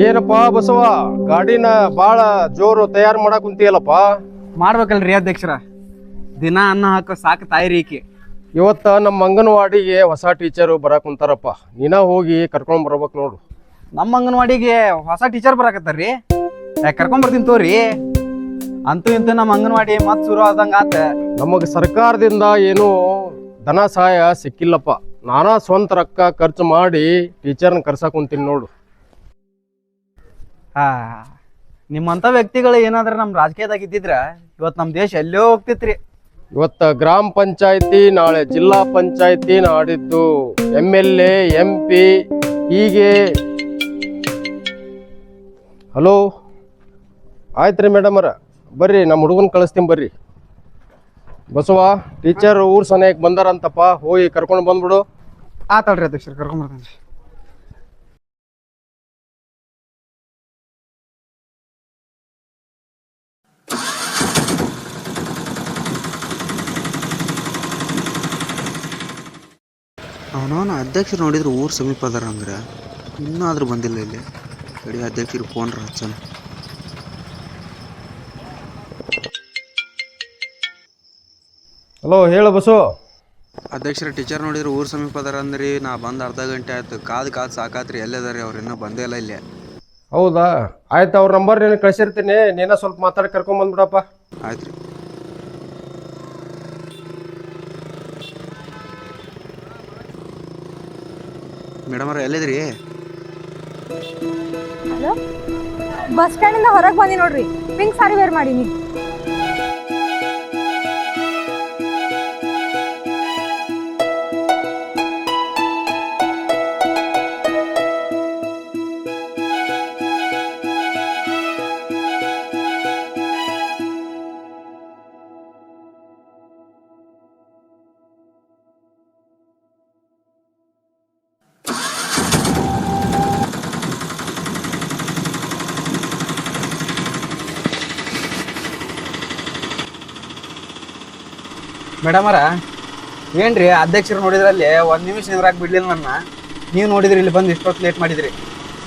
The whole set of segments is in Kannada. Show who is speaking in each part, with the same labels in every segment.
Speaker 1: ಏನಪ್ಪ ಬಸವ, ಗಾಡಿನ ಬಾಳ ಜೋರು ತಯಾರು ಮಾಡಕ್ ಕುಂತಿಯಲ್ಲಪ್ಪ.
Speaker 2: ಮಾಡ್ಬೇಕಲ್ರಿ ಅಧ್ಯಕ್ಷರ, ದಿನ ಅನ್ನ ಹಾಕೋ ಸಾಕು ತಾಯಿರಿ ಈಕಿ.
Speaker 1: ಇವತ್ತ ನಮ್ಮ ಅಂಗನವಾಡಿಗೆ ಹೊಸ ಟೀಚರು ಬರಾಕ್ ಕುಂತಾರಪ್ಪ. ನೀನ ಹೋಗಿ ಕರ್ಕೊಂಡ್ ಬರ್ಬೇಕು ನೋಡು.
Speaker 2: ನಮ್ಮ ಅಂಗನವಾಡಿಗೆ ಹೊಸ ಟೀಚರ್ ಬರಾಕತ್ತಾರ್ರಿ. ಕರ್ಕೊಂಡ್ ಬರ್ತೀನಿ ತೋರಿ. ಅಂತೂ ಇಂತೂ ನಮ್ಮ ಅಂಗನವಾಡಿ ಮತ್ ಶುರು ಆದಂಗ ಆತ.
Speaker 1: ನಮಗ್ ಸರ್ಕಾರದಿಂದ ಏನು ಧನ ಸಹಾಯ ಸಿಕ್ಕಿಲ್ಲಪ್ಪ. ನಾನಾ ಸ್ವಂತ ರೊಕ್ಕ ಖರ್ಚು ಮಾಡಿ ಟೀಚರ್ನ ಕರ್ಸಕ್ ಕುಂತೀನಿ ನೋಡು.
Speaker 2: ನಿಮ್ಮಂತ ವ್ಯಕ್ತಿಗಳು ಏನಾದ್ರ ನಮ್ ರಾಜಕೀಯದಾಗ ಇದ್ದಿದ್ರ ಇವತ್ ನಮ್ ದೇಶ ಎಲ್ಲೋ ಹೋಗ್ತಿತ್ರಿ.
Speaker 1: ಇವತ್ತ ಗ್ರಾಮ ಪಂಚಾಯತಿ, ನಾಳೆ ಜಿಲ್ಲಾ ಪಂಚಾಯತಿ, ನಾಡಿದ್ದು MLA MP ಹೀಗೆ. ಹಲೋ, ಆಯ್ತ್ರಿ ಮೇಡಮ್ ಅವ್ರ, ಬರ್ರಿ ನಮ್ಮ ಹುಡುಗನ್ ಕಳಿಸ್ತೀನಿ ಬರ್ರಿ. ಬಸವ, ಟೀಚರ್ ಊರ್ ಸನಿಯಕ್ ಬಂದಾರಂತಪ್ಪ, ಹೋಗಿ ಕರ್ಕೊಂಡು ಬಂದ್ಬಿಡು.
Speaker 2: ಆತಾಳ್ರಿ ಅಧ್ಯಕ್ಷರು, ಕರ್ಕೊಂಡ್ ಬರ್ತೇನ್ರಿ.
Speaker 3: ಅವನವನ ಅಧ್ಯಕ್ಷರು ನೋಡಿದ್ರೆ ಊರು ಸಮೀಪ ಅದಾರ ಅಂದ್ರೆ ಇನ್ನೂ ಆದ್ರೂ ಬಂದಿಲ್ಲ. ಇಲ್ಲಿ ಕಡೆ ಅಧ್ಯಕ್ಷರು ಫೋನ್ ಹಚ್ಚನ.
Speaker 1: ಹಲೋ, ಹೇಳು ಬಸು.
Speaker 3: ಅಧ್ಯಕ್ಷರ ಟೀಚರ್ ನೋಡಿದ್ರೆ ಊರು ಸಮೀಪ ಅದಾರ ಅಂದ್ರಿ. ನಾ ಬಂದು ಅರ್ಧ ಗಂಟೆ ಆಯ್ತು. ಕಾದು ಸಾಕಾತ್ರಿ. ಎಲ್ಲದಾರಿ ಅವ್ರು ಇನ್ನೂ ಬಂದೇ ಇಲ್ಲ ಇಲ್ಲಿ.
Speaker 1: ಹೌದಾ, ಆಯ್ತು. ಅವ್ರ ನಂಬರ್ ನೀನು ಕಳಿಸಿರ್ತೀನಿ. ನೀನ ಸ್ವಲ್ಪ ಮಾತಾಡಿ ಕರ್ಕೊಂಡ್ ಬಂದ್ಬಿಡಪ್ಪ.
Speaker 3: ಆಯ್ತು ರೀ. ಮೇಡಮ್ ಅವ್ರ ಎಲ್ಲಿದ್ರಿ?
Speaker 4: ಹಲೋ, ಬಸ್ ಸ್ಟ್ಯಾಂಡಿಂದ ಹೊರಗೆ ಬಂದಿ ನೋಡ್ರಿ. ಪಿಂಕ್ ಸಾರಿ ವೇರ್ ಮಾಡೀನಿ.
Speaker 2: ಮೇಡಮ್ ಅವರ, ಏನ್ರಿ ಅಧ್ಯಕ್ಷರು ನೋಡಿದ್ರಲ್ಲಿ ಒಂದ್ ನಿಮಿಷ ನಿಂದ್ರಾಕ್ ಬಿಡ್ಲಿಲ್ಲ ನನ್ನ. ನೀವು ನೋಡಿದ್ರಿ ಇಲ್ಲಿ ಬಂದು ಇಷ್ಟೊತ್ತು ಲೇಟ್ ಮಾಡಿದ್ರಿ.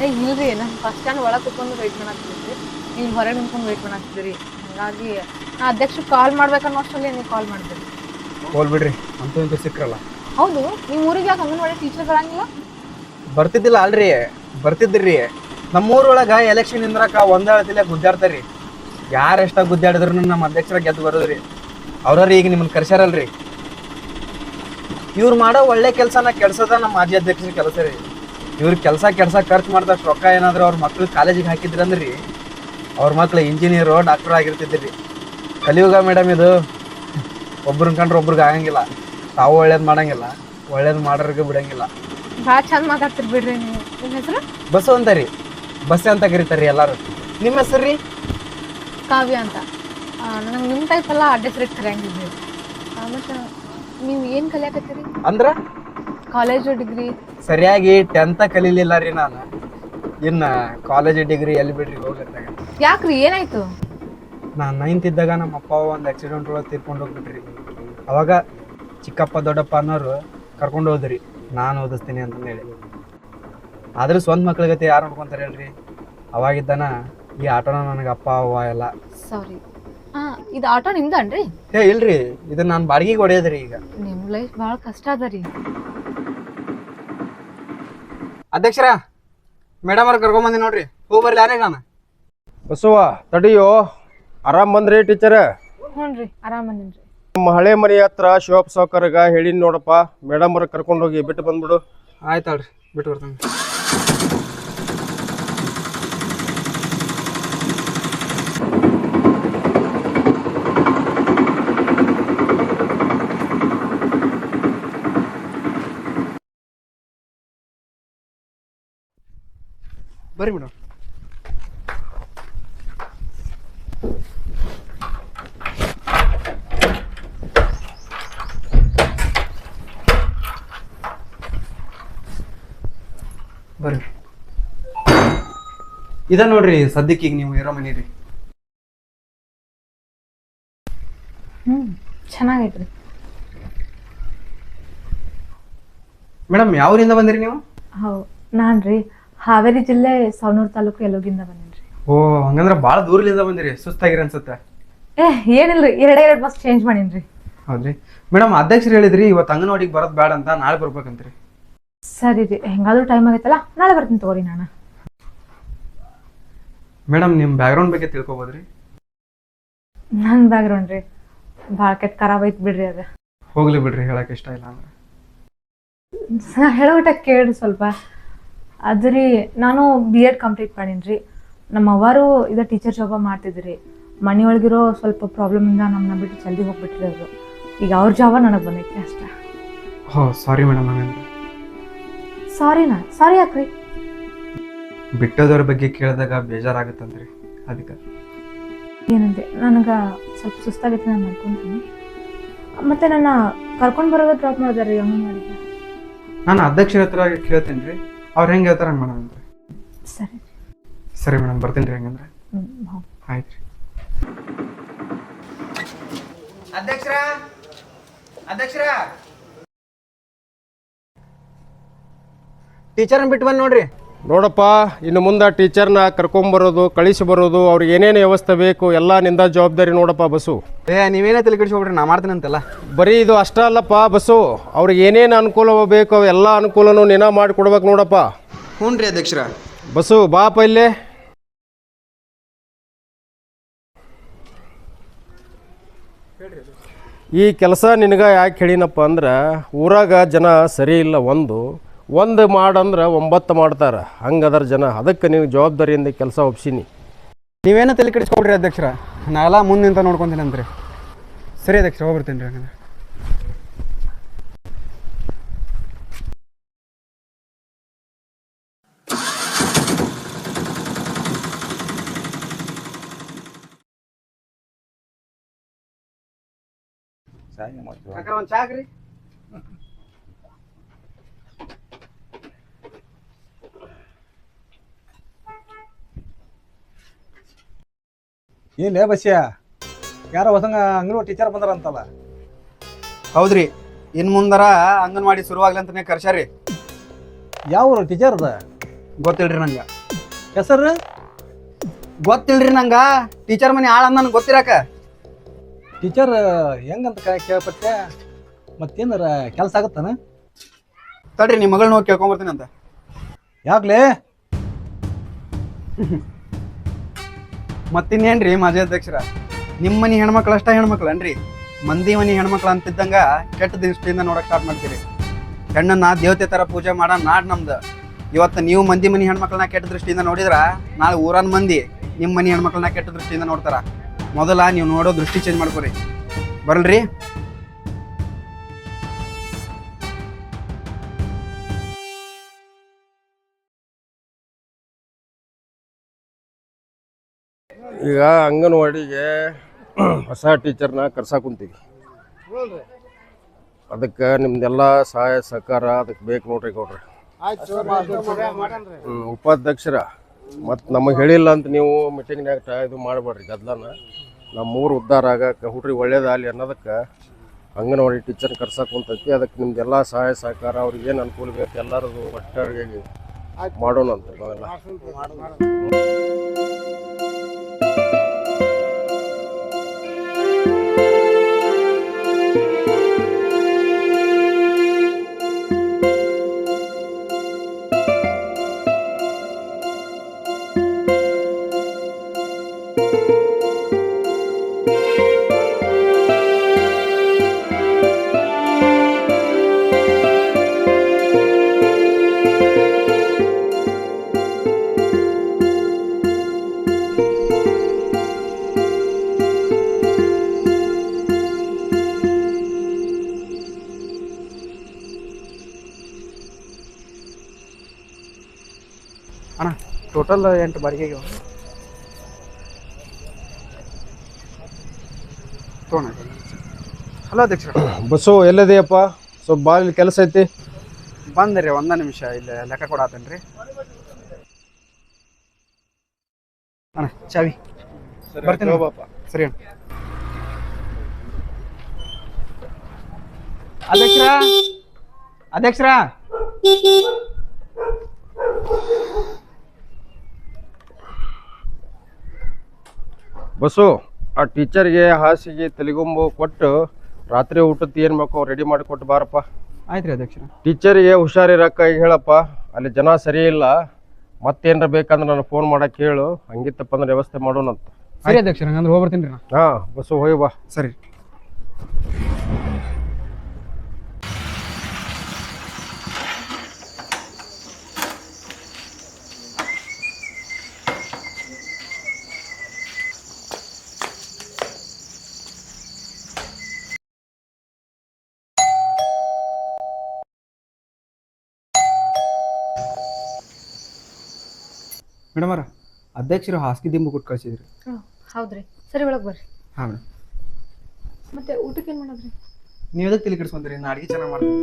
Speaker 4: ಇಲ್ರಿ, ನಾನು ಫಸ್ಟ್ ಸ್ಟ್ಯಾಂಡ್ ಒಳಗೆ ಕುತ್ಕೊಂಡು ವೆಯ್ಟ್ ಮಾಡಾಕ್ತಿದ್ರಿ. ನೀವು ಹೊರಗೆ ನಿಂತ್ಕೊಂಡು ವೆಯ್ಟ್ ಮಾಡಾಕ್ತಿದ್ರಿ. ಹಾಗಾಗಿ ನಾ ಅಧ್ಯಕ್ಷರು ಕಾಲ್ ಮಾಡ್ಬೇಕನ್ನೋ ಅಷ್ಟರಲ್ಲಿ ನೀವು ಕಾಲ್ ಮಾಡಿದ್ರಿ.
Speaker 2: ಹೋಲ್ ಬಿಡ್ರಿ, ಅಂತೂ ಇಂತೂ ಸಿಕ್ರಲ್ಲ.
Speaker 4: ಹೌದು, ನಿಮ್ಮ ಊರಿಗೆ ಯಾಕೆ ಅಂಗನವಾಡಿ ಟೀಚರ್ ಬರಂಗಿಲ್ಲ?
Speaker 2: ಬರ್ತಿದ್ದಿಲ್ಲ ಅಲ್ರಿ, ಬರ್ತಿದ್ರಿ. ನಮ್ಮೂರೊಳಗ ಎಲೆಕ್ಷನ್ ನಿಂದ್ರಾಕ ಒಂದೇ ಗುದ್ದಾಡ್ತಾರ್ರಿ. ಯಾರು ಎಷ್ಟಾಗ ಗುದ್ದಾಡಿದ್ರು ನಮ್ಮ ಅಧ್ಯಕ್ಷರ ಗೆದ್ದು ಬರೋದ್ರಿ. ಅವ್ರಿ ಈಗ ನಿಮ್ಮನ್ನ ಕರ್ಸ್ಯಾರಲ್ರಿ. ಇವ್ರು ಮಾಡೋ ಒಳ್ಳೆ ಕೆಲಸನ ಕೆಡ್ಸೋದ ನಮ್ಮ ಮಾಜಿ ಅಧ್ಯಕ್ಷರ ಕೆಲಸ ರೀ. ಇವ್ರ ಕೆಲಸ ಖರ್ಚು ಮಾಡ್ದಷ್ಟು ರೊಕ್ಕ ಏನಾದ್ರು ಅವ್ರ ಮಕ್ಳು ಕಾಲೇಜಿಗೆ ಹಾಕಿದ್ರಂದ್ರಿ ಅವ್ರ ಮಕ್ಳು ಇಂಜಿನಿಯರು, ಡಾಕ್ಟರ್ ಆಗಿರ್ತಿದ್ರಿ. ಕಲಿಯುಗ ಮೇಡಮ್ ಇದು. ಒಬ್ರನ್ನ ಕಂಡ್ರೆ ಒಬ್ರಿಗೆ ಆಗಂಗಿಲ್ಲ. ತಾವು ಒಳ್ಳೇದು ಮಾಡಂಗಿಲ್ಲ, ಒಳ್ಳೇದು ಮಾಡೋರಿಗೆ ಬಿಡಂಗಿಲ್ಲ.
Speaker 4: ಭಾಳ ಚಂದ ಮಾತಾಡ್ತಿರ್ ಬಿಡ್ರಿ. ನೀವು ನಿಮ್ಮ ಹೆಸರು?
Speaker 2: ಬಸ್ಸು ಅಂತಾರಿ, ಬಸ್ ಅಂತ ಕರೀತಾರ್ರಿ ಎಲ್ಲಾರು. ನಿಮ್ಮ ಹೆಸರು ರೀ?
Speaker 4: ಕಾವ್ಯ ಅಂತ. ನನಗೆ ನಿಮ್ಮ ಟೈಪ್ ಎಲ್ಲ ಅಡ್ರೆಸ್ ಕರೆಯಂಗಿದ್ರಿ. ಮತ್ತು ನೀವು ಏನು ಕಲಿಯಾಕತ್ತೀರಿ
Speaker 2: ಅಂದ್ರ?
Speaker 4: College, degree?
Speaker 2: ಸರಿಯಾಗಿ 10th ಕಲೀಲಿಲ್ಲ ರೀ ನಾನು. ಇನ್ನು ಕಾಲೇಜ್ ಡಿಗ್ರಿ ಎಲ್ಲಿ ಬಿಡ್ರಿ, ಹೋಗಿರ್ತಾಗ.
Speaker 4: ಯಾಕ್ರಿ, ಏನಾಯ್ತು?
Speaker 2: ನಾನು 9th ಇದ್ದಾಗ ನಮ್ಮ ಅಪ್ಪ ಒಂದು ಆಕ್ಸಿಡೆಂಟ್ ಒಳಗೆ ತೀರ್ಕೊಂಡು ಹೋಗ್ಬಿಟ್ರಿ. ಅವಾಗ ಚಿಕ್ಕಪ್ಪ ದೊಡ್ಡಪ್ಪ ಅನ್ನೋರು ಕರ್ಕೊಂಡು ಹೋದ್ರಿ ನಾನು ಓದಿಸ್ತೀನಿ ಅಂತಂದೇಳಿ. ಆದ್ರೆ ಸ್ವಂತ ಮಕ್ಳಿಗತಿ ಯಾರು ನೋಡ್ಕೊಂತಾರೆ ಹೇಳ್ರಿ. ಅವಾಗಿದ್ದಾನ ಈ ಆಟೋನ ನನಗೆ ಅಪ್ಪ ಅವ್ವ ಎಲ್ಲ.
Speaker 4: ಸಾರಿ, ಇದು ಆಟೋ ನಿಮ್ದನ್ರಿ?
Speaker 2: ಇಲ್ರಿ, ಇದನ್ನ ನಾನು ಬಾಡಿಗೆಗೆ ಹೊಡೆಯೋದ್ರಿ. ಈಗ
Speaker 4: ನಿಮ್ಮ ಲೈಫ್ ಭಾಳ ಕಷ್ಟ ಅದ ರೀ.
Speaker 2: ಅಧ್ಯಕ್ಷರ, ಮೇಡಮ್ ಅವ್ರು ಕರ್ಕೊಂಬಂದಿ ನೋಡ್ರಿ. ಹೋಗಿ ಬರ್ಲಿ ಯಾರೇ ನಾನು.
Speaker 1: ಬಸವ, ತಡಿಯೋ. ಆರಾಮ್ ಬಂದ್ರಿ ಟೀಚರ್?
Speaker 4: ಹ್ಞೂ ರೀ, ಆರಾಮ್ ಬಂದಿನ್ರಿ.
Speaker 1: ನಮ್ಮ ಹಳೆ ಮನೆ ಹತ್ರ ಶಿವಪ್ಪ ಸಾವ್ಕಾರ್ಗ ಹೇಳಿನ್ ನೋಡಪ್ಪ, ಮೇಡಮ್ ಅವ್ರ ಕರ್ಕೊಂಡು ಹೋಗಿ ಬಿಟ್ಟು ಬಂದ್ಬಿಡು.
Speaker 2: ಆಯ್ತಾಳ್ರಿ, ಬಿಟ್ಟು ಬರ್ತಾನೆ. ಬರ್ರಿ ಮೇಡಮ್. ಬರ್ರಿ. ಇದ ನೋಡ್ರಿ ಸದ್ಯಕ್ಕೆ ಈಗ ನೀವು ಇರೋ ಮನಿ ರೀ.
Speaker 4: ಚೆನ್ನಾಗೈತ್ರಿ.
Speaker 2: ಮೇಡಮ್ ಯಾವ ಊರಿಂದ ಬಂದಿರಿ ನೀವು?
Speaker 4: ನಾನ್ರಿ ಹಾವೇರಿ ಜಿಲ್ಲೆ ಸವಣೂರು ತಾಲೂಕು ಯಲೋಗಿಂದ ಬಂದೇನ್ರಿ.
Speaker 2: ಓ ಹಂಗಂದ್ರ ಭಾಳ ದೂರಲಿಂದ ಬಂದಿರಿ, ಸುಸ್ತಾಗಿರಿ ಅನ್ಸುತ್ತೆ.
Speaker 4: ಏನಿಲ್ರಿ, ಎರಡೇ ಬಸ್ ಚೇಂಜ್ ಮಾಡೀನ್ರಿ.
Speaker 2: ಹೌದ್ರಿ ಮೇಡಮ್, ಅಧ್ಯಕ್ಷರು ಹೇಳಿದ್ರಿ ಇವತ್ತು ಅಂಗನವಾಡಿಗೆ ಬರೋದು ಬೇಡ ಅಂತ, ನಾಳೆ ಬರ್ಬೇಕಂತ್ರಿ.
Speaker 4: ಸರಿ ರೀ, ಹೆಂಗಾದ್ರೂ ಟೈಮ್ ಆಗೈತಲ್ಲ, ನಾಳೆ ಬರ್ತೀನಿ ತಗೋರಿ ನಾನು.
Speaker 2: ಮೇಡಮ್ ನಿಮ್ಮ ಬ್ಯಾಕ್ಗ್ರೌಂಡ್ ಬಗ್ಗೆ ತಿಳ್ಕೊಬೋದ್ರಿ?
Speaker 4: ನನ್ನ ಬ್ಯಾಕ್ಗ್ರೌಂಡ್ ರೀ ಭಾಳ ಕೆಟ್ಟ ಖರಾಬ್ ಐತ್ ಬಿಡ್ರಿ ಅದ.
Speaker 2: ಹೋಗ್ಲಿ ಬಿಡ್ರಿ, ಹೇಳಕ್ ಇಷ್ಟ ಇಲ್ಲ ಅಂದ್ರೆ.
Speaker 4: ಹೇಳೋ ಊಟ ಕೇಳ್ರಿ ಸ್ವಲ್ಪ. ಅದು ರೀ, ನಾನು B.Ed ಕಂಪ್ಲೀಟ್ ಮಾಡೀನಿ. ನಮ್ಮ ಅವರು ಇದ ಟೀಚರ್ ಜಾಬ ಮಾಡ್ತಿದ್ರಿ. ಮನೆಯೊಳಗಿರೋ ಸ್ವಲ್ಪ ಪ್ರಾಬ್ಲಮಿಂದ ನಮ್ಮನ್ನ ಬಿಟ್ಟು ಜಲ್ದಿ ಹೋಗ್ಬಿಟ್ರಿ ಅವರು. ಈಗ ಅವ್ರ ಜಾಬ ನನಗೆ ಬಂದೈತಿ ಅಷ್ಟೇ.
Speaker 2: ಹೋ ಸಾರಿ ಮೇಡಮ್. ಹಂಗಂದ್ರೆ
Speaker 4: ಸಾರಿ ಯಾಕ್ರಿ?
Speaker 2: ಬಿಟ್ಟೋದವ್ರ ಬಗ್ಗೆ ಕೇಳಿದಾಗ ಬೇಜಾರಾಗುತ್ತಂದ್ರಿ, ಅದಕ್ಕೆ.
Speaker 4: ಏನಂದ್ರೆ ನನಗೆ ಸ್ವಲ್ಪ ಸುಸ್ತಾಗೈತಿ, ನಾನು ಮಾಡ್ಕೊಂತೀನಿ. ಮತ್ತೆ ನನ್ನ ಕರ್ಕೊಂಡು ಬರೋದು ಡ್ರಾಪ್ ಮಾಡಿದಾರೆ ಅಂಗನವಾಡಿಗೆ.
Speaker 2: ನಾನು ಅಧ್ಯಕ್ಷರ ಹತ್ರ ಕೇಳ್ತೀನಿ ರೀ, ಅವ್ರು ಹೆಂಗೆ ಹೇಳ್ತಾರೆ ಹಂಗೆ ಮಾಡೋಣ.
Speaker 4: ಸರಿ
Speaker 2: ಸರಿ ಮೇಡಮ್, ಬರ್ತೀನಿ ರೀ ಹಂಗಂದ್ರೆ. ಆಯ್ತು ರೀ. ಅಧ್ಯಕ್ಷರ ಟೀಚರ್ನ ಬಿಟ್ಟು ಬಂದು ನೋಡ್ರಿ.
Speaker 1: ನೋಡಪ್ಪ, ಇನ್ನು ಮುಂದೆ ಟೀಚರ್ನ ಕರ್ಕೊಂಬರೋದು ಕಳಿಸಿ ಬರೋದು ಅವ್ರಿಗೆ ಏನೇನು ವ್ಯವಸ್ಥೆ ಬೇಕು ಎಲ್ಲ ನಿಂದ ಜವಾಬ್ದಾರಿ ನೋಡಪ್ಪ ಬಸ್ಸು.
Speaker 2: ನೀವೇನೇ ತಲೆ ಕೆಡಿಸ್ಕೊಬಿಡ್ರಿ, ನಾ ಮಾಡ್ತೀನಿ ಅಂತೆಲ್ಲ.
Speaker 1: ಬರೀ ಇದು ಅಷ್ಟ ಅಲ್ಲಪ್ಪ ಬಸ್ಸು, ಅವ್ರಿಗೆ ಏನೇನು ಅನುಕೂಲ ಬೇಕು ಅವೆಲ್ಲ ಅನುಕೂಲನೂ ನೀನ ಮಾಡಿ ಕೊಡ್ಬೇಕು ನೋಡಪ್ಪ.
Speaker 3: ಹ್ಞೂ ರೀ ಅಧ್ಯಕ್ಷರ.
Speaker 1: ಬಸ್ಸು ಬಾಪ ಇಲ್ಲೇ. ಈ ಕೆಲಸ ನಿನಗೆ ಯಾಕೆ ಹೇಳಿನಪ್ಪ ಅಂದ್ರೆ, ಊರಾಗ ಜನ ಸರಿ ಇಲ್ಲ. ಒಂದು ಮಾಡಂದ್ರೆ 9 ಮಾಡ್ತಾರೆ, ಹಂಗದರ ಜನ. ಅದಕ್ಕೆ ನೀವು ಜವಾಬ್ದಾರಿಯಿಂದ ಕೆಲಸ ಒಪ್ಸೀನಿ.
Speaker 2: ನೀವೇನೋ ತಲೆ ಕೆಡಿಸ್ಕೊಬಿಡ್ರಿ ಅಧ್ಯಕ್ಷರ, ನಾ ಎಲ್ಲ ಮುಂದೆ ನಿಂತ ನೋಡ್ಕೊತೀನಿ ಅಂತ್ರಿ. ಸರಿ ಅಧ್ಯಕ್ಷರ, ಹೋಗ್ಬಿಡ್ತೀನಿ ರೀ ಹಂಗಂದ್ರೆ. ಒಂದು ಚಾಕ್ರಿ.
Speaker 5: ಏನ್ಲೇ ಬಸ್ಯ, ಯಾರೋ ಹೊಸಂಗ ಅಂಗನವಾಡಿ ಟೀಚರ್ ಬಂದಾರಂತಲ್ಲ?
Speaker 2: ಹೌದ್ರಿ, ಇನ್ನು ಮುಂದರ ಅಂಗನವಾಡಿ ಶುರುವಾಗ್ಲಿ ಅಂತಾನೆ ಕರ್ಸ್ಯಾರಿ.
Speaker 5: ಯಾವ ಟೀಚರ್ ಅದ?
Speaker 2: ಗೊತ್ತಿಲ್ರಿ ನಂಗೆ.
Speaker 5: ಹೆಸರು
Speaker 2: ಗೊತ್ತಿಲ್ರಿ ನಂಗೆ. ಟೀಚರ್ ಮನೆ ಆಳ ನನ್ಗೆ ಗೊತ್ತಿರಾಕ.
Speaker 5: ಟೀಚರ್ ಹೆಂಗಂತ ಕೇಳ್ಪಟ್ಟೆ, ಮತ್ತೇನಾರ ಕೆಲಸ ಆಗತ್ತಾನ?
Speaker 2: ತಡ್ರಿ, ನಿಮ್ಮ ಮಗಳನ್ನ ಹೋಗಿ ಕೇಳ್ಕೊಂಬರ್ತೀನಿ ಅಂತ.
Speaker 5: ಯಾಕ್ಲೇ?
Speaker 2: ಮತ್ತಿನ್ನೇನ್ರಿ ಮಾಜಿ ಅಧ್ಯಕ್ಷರ, ನಿಮ್ಮ ಮನೆ ಹೆಣ್ಮಕ್ಳು ಅಷ್ಟ ಹೆಣ್ಮಕ್ಳನ್ರಿ? ಮಂದಿ ಮನೆ ಹೆಣ್ಮಕ್ಳು ಅಂತಿದ್ದಂಗ ಕೆಟ್ಟ ದೃಷ್ಟಿಯಿಂದ ನೋಡಕ್ ಸ್ಟಾರ್ಟ್ ಮಾಡ್ತೀರಿ. ಹೆಣ್ಣನ್ನ ದೇವತೆ ತರ ಪೂಜೆ ಮಾಡೋ ನಾಡ್ ನಮ್ದು. ಇವತ್ತು ನೀವು ಮಂದಿ ಮನೆ ಹೆಣ್ಮಕ್ಳನ್ನ ಕೆಟ್ಟ ದೃಷ್ಟಿಯಿಂದ ನೋಡಿದ್ರ, ನಾಳೆ ಊರನ್ ಮಂದಿ ನಿಮ್ಮ ಮನೆ ಹೆಣ್ಮಕ್ಳನ್ನ ಕೆಟ್ಟ ದೃಷ್ಟಿಯಿಂದ ನೋಡ್ತಾರ. ಮೊದಲ ನೀವು ನೋಡೋ ದೃಷ್ಟಿ ಚೇಂಜ್ ಮಾಡ್ಕೊರಿ. ಬರಲ್ರಿ?
Speaker 1: ಈಗ ಅಂಗನವಾಡಿಗೆ ಹೊಸ ಟೀಚರ್ನ ಕರ್ಸಾಕುಂತೀವಿ. ಅದಕ್ಕೆ ನಿಮ್ದೆಲ್ಲ ಸಹಾಯ ಸಹಕಾರ ಅದಕ್ಕೆ ಬೇಕು ನೋಡ್ರಿ ಗೌಡ್ರಿ. ಉಪಾಧ್ಯಕ್ಷರ ಮತ್ತು ನಮಗೆ ಹೇಳಿಲ್ಲ ಅಂತ ನೀವು ಮೀಟಿಂಗ್ನಾಗ ಇದು ಮಾಡಬೇಡ್ರಿ ಗದ್ದಲನ. ನಮ್ಮೂರು ಉದ್ಧಾರ ಆಗಕ್ಕೆ ಹುಡ್ರಿ ಒಳ್ಳೇದಾಗಲಿ ಅನ್ನೋದಕ್ಕೆ ಅಂಗನವಾಡಿ ಟೀಚರ್ ಕರ್ಸಾಕುಂತೈತಿ. ಅದಕ್ಕೆ ನಿಮ್ದೆಲ್ಲ ಸಹಾಯ ಸಹಕಾರ ಅವ್ರಿಗೆ ಏನು ಅನುಕೂಲ ಬೇಕು ಎಲ್ಲರದು ಒಟ್ಟಾಗಿ ಮಾಡೋಣ ಅಂತ ನಾವೆಲ್ಲ.
Speaker 2: ಅಣ್ಣ ಟೋಟಲ್ 8 ಬಾಡಿಗೆಗೆ ತೊಗೊಂಡ. ಹಲೋ ಅಧ್ಯಕ್ಷರ.
Speaker 1: ಬಸ್ಸು ಎಲ್ಲದೆಯಪ್ಪ? ಸ್ವಲ್ಪ ಬಾಲಿ ಕೆಲಸ ಐತಿ.
Speaker 2: ಬಂದ್ರಿ, 1 ನಿಮಿಷ ಇಲ್ಲಿ ಲೆಕ್ಕ ಕೊಡತ್ತೇನ್ರಿ. ಅಣ್ಣ ಚಾವಿ ಬರ್ತೀನಿ ಸರಿ ಅಣ್ಣ. ಅಧ್ಯಕ್ಷರ
Speaker 1: ಬಸ್ಸು, ಆ ಟೀಚರ್ಗೆ ಹಾಸಿಗೆ ತಲೆಗೊಂಬು ಕೊಟ್ಟು ರಾತ್ರಿ ಊಟದ್ದು ಏನು ಬೇಕೋ ರೆಡಿ ಮಾಡಿ ಕೊಟ್ಟು ಬಾರಪ್ಪ.
Speaker 2: ಆಯ್ತು ರೀ ಅಧ್ಯಕ್ಷರ.
Speaker 1: ಟೀಚರಿಗೆ ಹುಷಾರಿರಕ್ಕ ಈಗ ಹೇಳಪ್ಪ, ಅಲ್ಲಿ ಜನ ಸರಿ ಇಲ್ಲ, ಮತ್ತೇನಾರ ಬೇಕಂದ್ರೆ ನಾನು ಫೋನ್ ಮಾಡಕ್ಕೆ ಹೇಳು, ಹಂಗಿತ್ತಪ್ಪ ಅಂದ್ರೆ ವ್ಯವಸ್ಥೆ ಮಾಡೋಣಂತ.
Speaker 2: ಸರಿ ಅಧ್ಯಕ್ಷರ, ಹಂಗಂದ್ರೆ ಹೋಗ್ಬರ್ತೀನಿ ರೀ.
Speaker 1: ಹಾಂ ಬಸ್ಸು, ಹೋಗಿ ಬಾ.
Speaker 2: ಸರಿ. ಮೇಡಮರ, ಅಧ್ಯಕ್ಷರು ಹಾಸಿಗೆ ದಿಂಬು ಕೊಟ್ಟು ಕಳಿಸಿದ್ರಿ.
Speaker 4: ಹೌದ್ರಿ, ಸರಿ ಒಳಗೆ ಬರ್ರಿ.
Speaker 2: ಹಾಂ ಮೇಡಮ್.
Speaker 4: ಮತ್ತೆ ಊಟಕ್ಕೆ ಏನು ಮಾಡೋದ್ರಿ?
Speaker 2: ನೀವು ಎದಕ್ಕೆ ತಲೆ ಕೆಡಿಸ್ಕೊಂತೀರಿ? ನಾ ಅಡುಗೆ ಚೆನ್ನಾಗಿ ಮಾಡ್ತೀನಿ.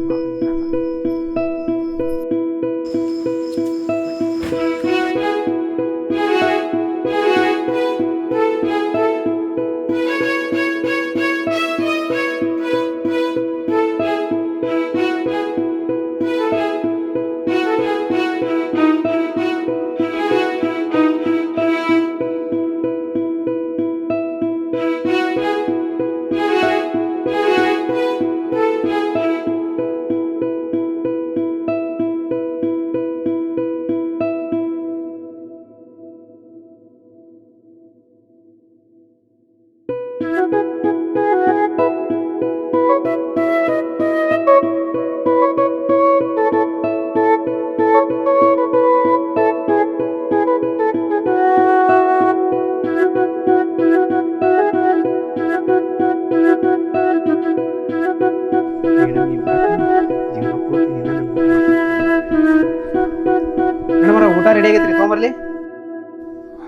Speaker 2: ಮೇಡಮರ, ಊಟ ರೆಡಿ ಆಗೈತ್ರಿ, ತೊಗೊಂಬರ್ಲಿ?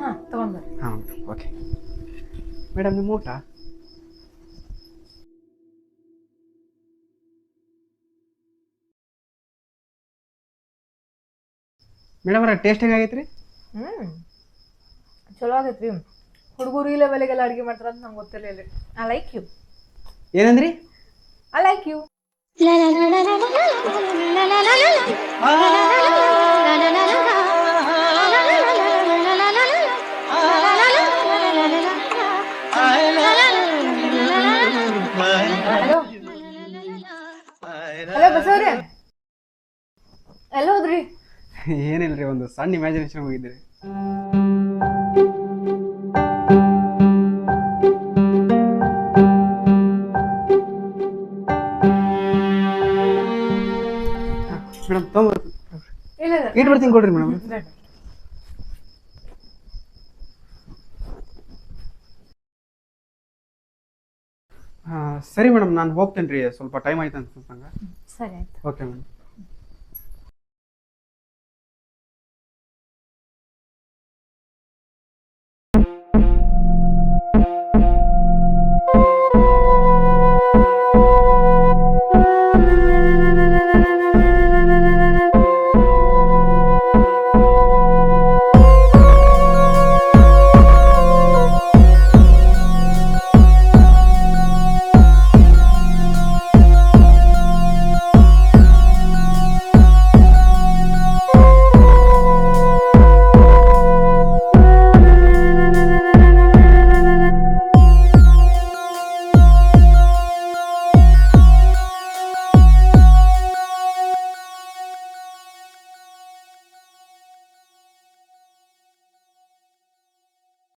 Speaker 4: ಹಾಂ, ತಗೊಂಡ್ಬರ್ರಿ.
Speaker 2: ಹಾಂ ಓಕೆ. ಮೇಡಮ್, ನಿಮ್ಮ ಊಟ? ಮೇಡಮರ, ಟೇಸ್ಟ್ ಹೆಂಗಾಗೈತ್ರಿ?
Speaker 4: ಚಲೋ ಆಗೈತ್ರಿ. ಹುಡುಗರು ಈ ಲೆವೆಲಿಗೆಲ್ಲ ಅಡುಗೆ ಮಾಡ್ತಾರ ಅಂತ ನಂಗೆ ಗೊತ್ತಿರಲಿಲ್ಲ. I like you.
Speaker 2: ಏನಂದ್ರಿ?
Speaker 4: I like you. Hello hello ಬಸವ್ರೆ, ಎಲ್ಲ ಹೋದ್ರಿ?
Speaker 2: ಏನಿಲ್ರಿ, ಒಂದು ಸಣ್ಣ ಇಮ್ಯಾಜಿನೇಷನ್ ಹೋಗಿದ್ರಿ. ಮೇಡಮ್ ತೊಗೊಂಬರ್ತೀನಿ.
Speaker 4: ಇಲ್ಲ
Speaker 2: ಇಟ್ಟು ಬರ್ತೀನಿ, ಕೊಡ್ರಿ ಮೇಡಮ್. ಸರಿ ಮೇಡಮ್, ನಾನು ಹೋಗ್ತೇನೆ ರೀ, ಸ್ವಲ್ಪ ಟೈಮ್ ಆಯ್ತು ಅನ್ಸುತ್ತಂಗ.
Speaker 4: ಸರಿ ಆಯ್ತು.
Speaker 2: Okay madam.